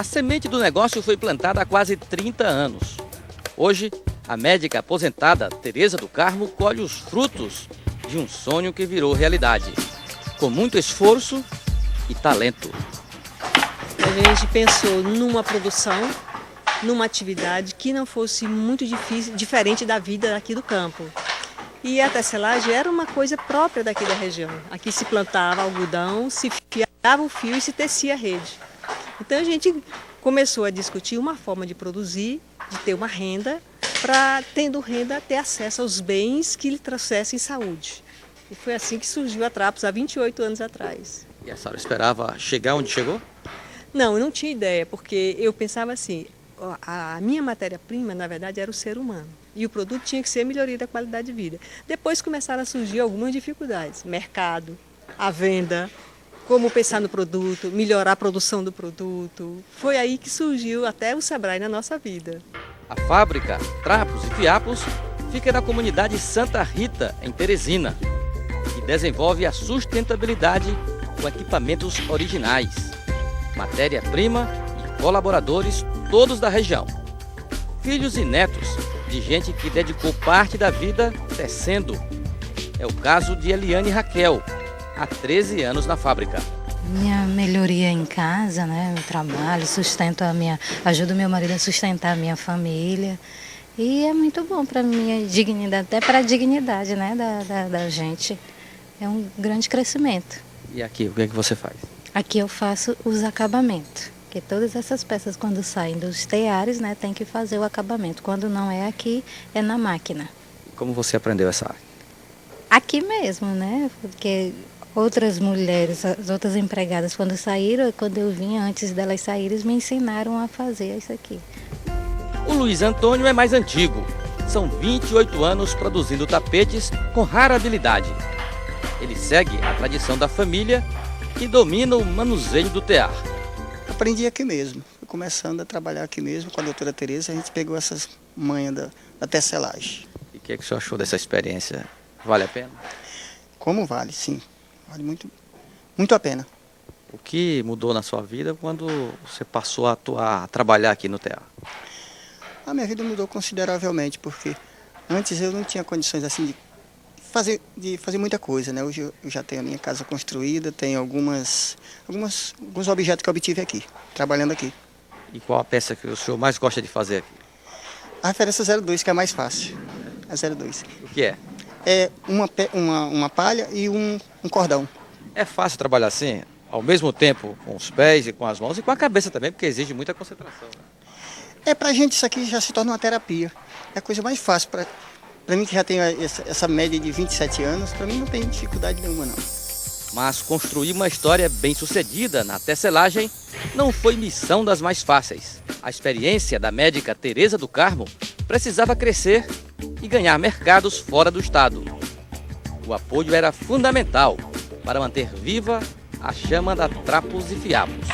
A semente do negócio foi plantada há quase 30 anos. Hoje, a médica aposentada Tereza do Carmo colhe os frutos de um sonho que virou realidade, com muito esforço e talento. A gente pensou numa produção, numa atividade que não fosse muito difícil, diferente da vida aqui do campo. E a tecelagem era uma coisa própria daqui da região. Aqui se plantava algodão, se fiava o fio e se tecia a rede. Então a gente começou a discutir uma forma de produzir, de ter uma renda, para, tendo renda, ter acesso aos bens que lhe trouxessem saúde. E foi assim que surgiu a Trapos há 28 anos atrás. E a senhora esperava chegar onde chegou? Não, eu não tinha ideia, porque eu pensava assim, a minha matéria-prima, na verdade, era o ser humano. E o produto tinha que ser a melhoria da qualidade de vida. Depois começaram a surgir algumas dificuldades. Mercado, a venda, como pensar no produto, melhorar a produção do produto. Foi aí que surgiu até o Sebrae na nossa vida. A fábrica Trapos e Fiapos fica na comunidade Santa Rita, em Teresina, e desenvolve a sustentabilidade com equipamentos originais, matéria-prima e colaboradores todos da região. Filhos e netos de gente que dedicou parte da vida tecendo. É o caso de Eliane Raquel, há 13 anos na fábrica. Minha melhoria em casa, né, meu trabalho, ajudo meu marido a sustentar a minha família. E é muito bom para minha dignidade, até para a dignidade, né, da gente. É um grande crescimento. E aqui, o que é que você faz? Aqui eu faço os acabamentos, porque todas essas peças quando saem dos teares, né, tem que fazer o acabamento. Quando não é aqui, é na máquina. E como você aprendeu essa arte? Aqui mesmo, né, porque outras mulheres, as outras empregadas, quando eu vinha, antes delas saírem, me ensinaram a fazer isso aqui. O Luiz Antônio é mais antigo. São 28 anos produzindo tapetes com rara habilidade. Ele segue a tradição da família e domina o manuseio do tear. Aprendi aqui mesmo. Fui começando a trabalhar aqui mesmo com a doutora Tereza. A gente pegou essas manhas da tecelagem. E o que é que o senhor achou dessa experiência? Vale a pena? Como vale, sim. Vale muito, muito a pena. O que mudou na sua vida quando você passou a trabalhar aqui no tear? A minha vida mudou consideravelmente, porque antes eu não tinha condições assim de fazer muita coisa, né? Hoje eu já tenho a minha casa construída, tenho alguns objetos que eu obtive aqui, trabalhando aqui. E qual a peça que o senhor mais gosta de fazer aqui? A referência 02, que é a mais fácil. A 02. O que é? É uma palha e um cordão. É fácil trabalhar assim, ao mesmo tempo com os pés e com as mãos e com a cabeça também, porque exige muita concentração, né? Pra gente isso aqui já se torna uma terapia. É a coisa mais fácil para mim, que já tenho essa média de 27 anos, para mim não tem dificuldade nenhuma, não. Mas construir uma história bem-sucedida na tecelagem não foi missão das mais fáceis. A experiência da médica Tereza do Carmo precisava crescer e ganhar mercados fora do estado. O apoio era fundamental para manter viva a chama da Trapos e Fiapos.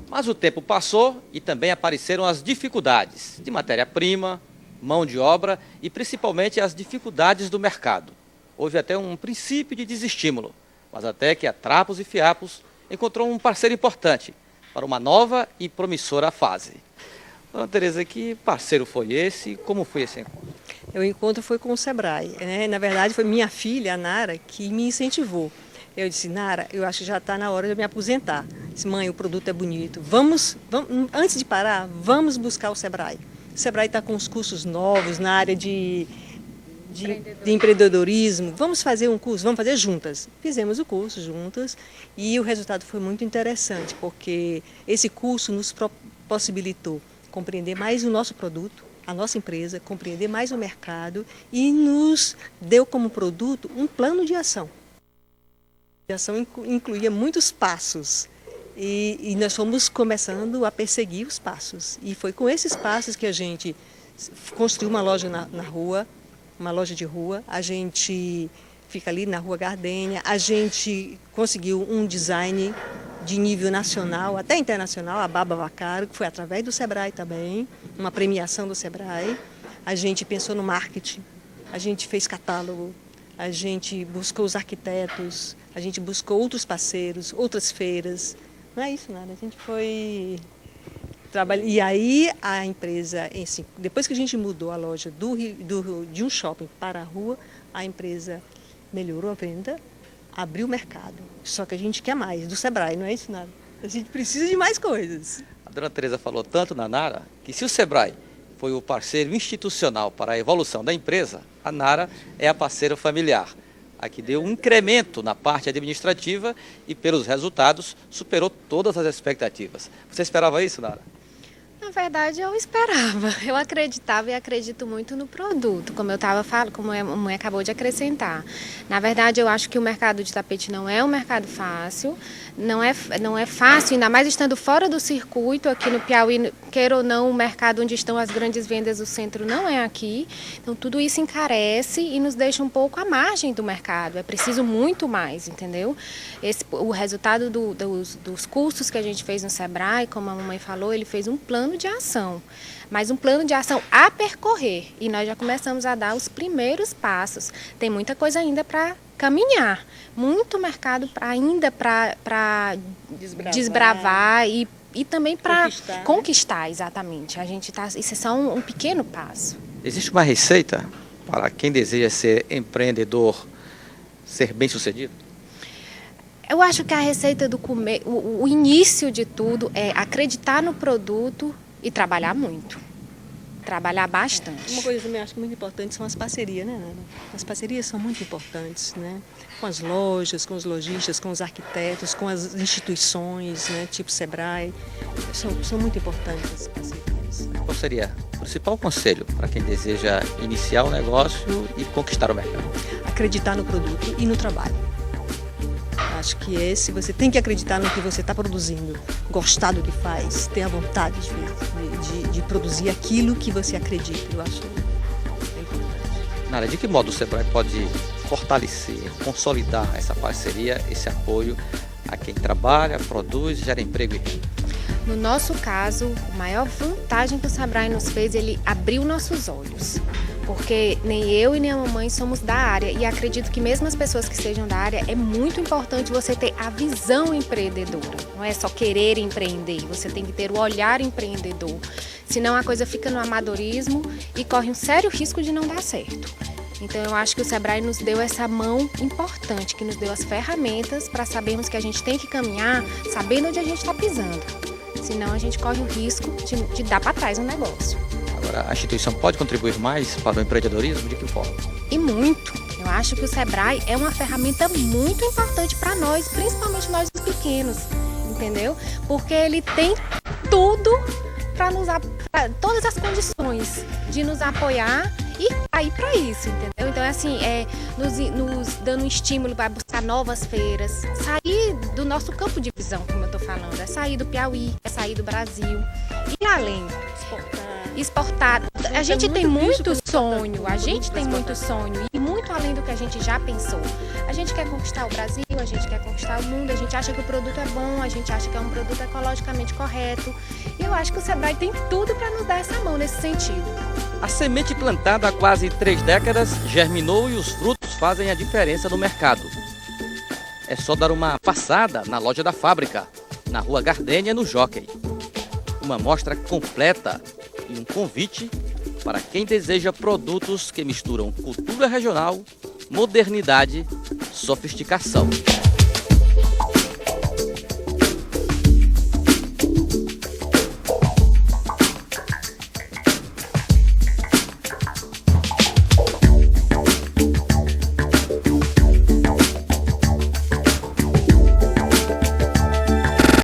Mas o tempo passou e também apareceram as dificuldades de matéria-prima, mão de obra e principalmente as dificuldades do mercado. Houve até um princípio de desestímulo, mas até que a Trapos e Fiapos encontrou um parceiro importante para uma nova e promissora fase. Dona Tereza, que parceiro foi esse e como foi esse encontro? O encontro foi com o Sebrae, né? Na verdade, foi minha filha, a Nara, que me incentivou. Eu disse, Nara, eu acho que já está na hora de eu me aposentar. Disse, mãe, o produto é bonito. Vamos, antes de parar, vamos buscar o Sebrae. O Sebrae está com os cursos novos na área de empreendedorismo. Vamos fazer um curso, vamos fazer juntas. Fizemos o curso juntas e o resultado foi muito interessante, porque esse curso nos possibilitou compreender mais o nosso produto, a nossa empresa, compreender mais o mercado e nos deu como produto um plano de ação. A ação incluía muitos passos e nós fomos começando a perseguir os passos. E foi com esses passos que a gente construiu uma loja na rua, uma loja de rua. A gente fica ali na Rua Gardênia. A gente conseguiu um design de nível nacional, até internacional, a Baba Vacaro, que foi através do Sebrae também, uma premiação do Sebrae. A gente pensou no marketing, a gente fez catálogo, a gente buscou os arquitetos, a gente buscou outros parceiros, outras feiras. Não é isso, nada. A gente foi E aí a empresa, assim, depois que a gente mudou a loja de um shopping para a rua, a empresa melhorou a venda, abriu o mercado. Só que a gente quer mais, do Sebrae, não é isso, Nara? A gente precisa de mais coisas. A dona Tereza falou tanto na Nara que se o Sebrae foi o parceiro institucional para a evolução da empresa, a Nara é a parceira familiar. A que deu um incremento na parte administrativa e, pelos resultados, superou todas as expectativas. Você esperava isso, Nara? Na verdade, eu esperava. Eu acreditava e acredito muito no produto, como eu estava falando, como a mãe acabou de acrescentar. Na verdade, eu acho que o mercado de tapete não é um mercado fácil, não é fácil, ainda mais estando fora do circuito, aqui no Piauí, queira ou não, o mercado onde estão as grandes vendas do centro não é aqui. Então, tudo isso encarece e nos deixa um pouco à margem do mercado. É preciso muito mais, entendeu? O resultado dos cursos que a gente fez no Sebrae, como a mamãe falou, ele fez um plano de ação, mas um plano de ação a percorrer, e nós já começamos a dar os primeiros passos. Tem muita coisa ainda para caminhar, muito mercado ainda para desbravar e também para conquistar, exatamente. A gente isso é só um pequeno passo. Existe uma receita para quem deseja ser empreendedor, ser bem-sucedido? Eu acho que a receita o início de tudo é acreditar no produto e trabalhar muito. Trabalhar bastante. Uma coisa que eu também acho muito importante são as parcerias, né, Nana? As parcerias são muito importantes, né? Com as lojas, com os lojistas, com os arquitetos, com as instituições, né, tipo Sebrae. São muito importantes as parcerias. Qual seria o principal conselho para quem deseja iniciar o negócio e conquistar o mercado? Acreditar no produto e no trabalho. Acho que você tem que acreditar no que você está produzindo, gostar do que faz, ter a vontade de produzir aquilo que você acredita. Eu acho importante. Nara, de que modo o Sebrae pode fortalecer, consolidar essa parceria, esse apoio a quem trabalha, produz, gera emprego e renda? No nosso caso, a maior vantagem que o Sebrae nos fez, ele abriu nossos olhos. Porque nem eu e nem a mamãe somos da área, e acredito que mesmo as pessoas que sejam da área, é muito importante você ter a visão empreendedora. Não é só querer empreender, você tem que ter o olhar empreendedor. Senão a coisa fica no amadorismo e corre um sério risco de não dar certo. Então eu acho que o Sebrae nos deu essa mão importante, que nos deu as ferramentas para sabermos que a gente tem que caminhar sabendo onde a gente está pisando. Senão a gente corre o risco de dar para trás um negócio. Agora, a instituição pode contribuir mais para o empreendedorismo? De que forma? E muito. Eu acho que o Sebrae é uma ferramenta muito importante para nós, principalmente nós os pequenos, entendeu? Porque ele tem tudo para todas as condições de nos apoiar e aí para isso, entendeu? Então, assim, nos dando um estímulo para buscar novas feiras, sair do nosso campo de visão, como eu estou falando, é sair do Piauí, é sair do Brasil e além. Exportar. A gente tem muito sonho, e muito além do que a gente já pensou. A gente quer conquistar o Brasil, a gente quer conquistar o mundo, a gente acha que o produto é bom, a gente acha que é um produto ecologicamente correto. E eu acho que o Sebrae tem tudo para nos dar essa mão nesse sentido. A semente plantada há quase 3 décadas germinou e os frutos fazem a diferença no mercado. É só dar uma passada na loja da fábrica, na Rua Gardênia, no Jockey. Uma mostra completa e um convite para quem deseja produtos que misturam cultura regional, modernidade, sofisticação.